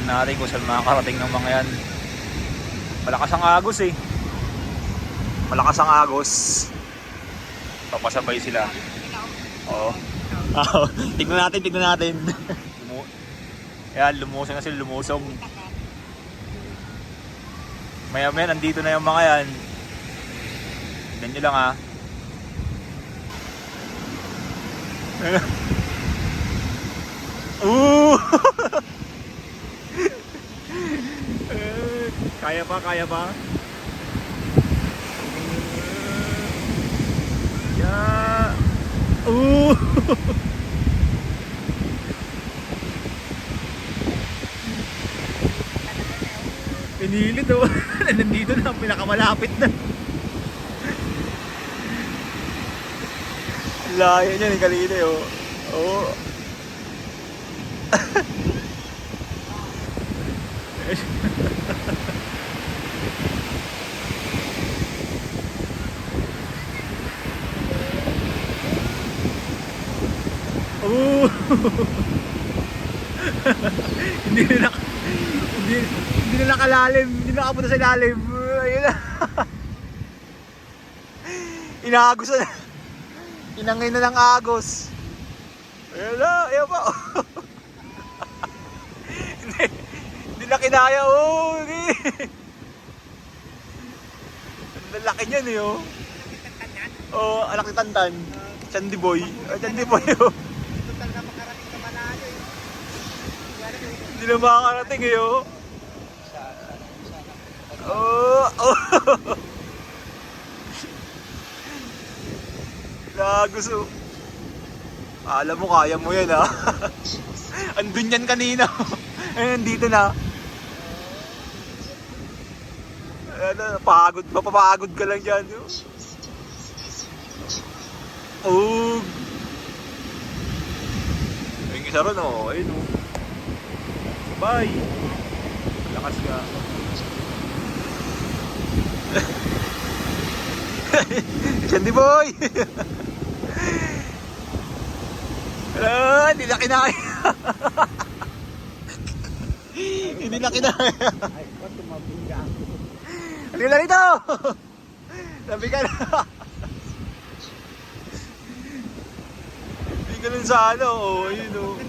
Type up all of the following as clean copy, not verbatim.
Tingnan natin kung saan makakarating ng mga yan. Malakas ang agos eh. Malakas ang agos. Papasabay sila. Oo. Tignan natin. Ayan, lumusong na sila, lumusong. Maya-maya, nandito na yung mga yan. Tignan nyo lang ha. Kaya pa. Yeah. Pinili to. Nandito na, pinakamalapit na. Layo niya ni Kaline oh. Oh. Hindi na nakalalim, hindi na nakapunta sa ilalim. Ayun na. Inaagos na. Inangay na ng agos. Ayun na, ayun pa. Hindi na kinaya. Ang laki niyan eh oh. Anak ni Tantan. Chandy Boy. Chandy Boy oh. Hindi na makakarating eh oh. Lagos oh. Alam mo kaya mo yan ha. Andun yan kanina. Ayun, nandito na. Pagod, mapapagod ka lang dyan oh. Ayun isa ron oh. Ayun oh. Bye. Lakas ka. Chandy Boy. Hindi na kinaya. Hindi na kinaya. Halika rito. Sabi ka na. Hindi ka nun sa ano. Ayun o.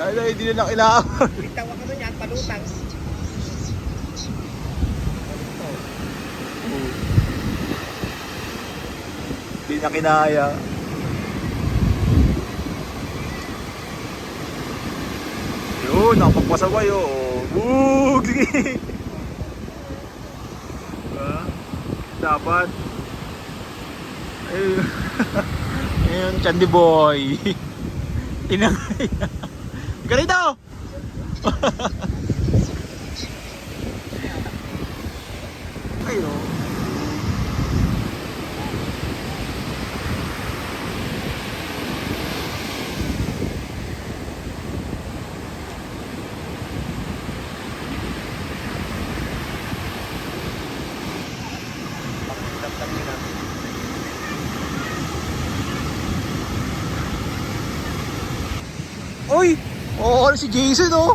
Hindi na nakilawan. Bitawa ka nun yan, palutang. Hindi na kinaya. Yun, nakapagpasaway oh. Sige. Dapat. Ayun, Chandy Boy. Tinangay. Ganito! Ayun. Uy! Oo, si Jason oh!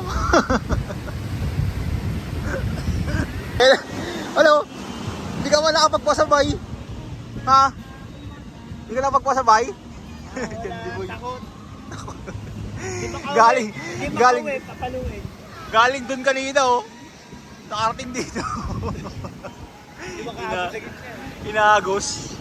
Ano? Hindi ka man nakapagpasabay? Ha? Hindi ka nakapagpasabay? Takot. Galing dun kanina oh. Nakarating dito. Di ba kaabot sa gitna? Inaagos.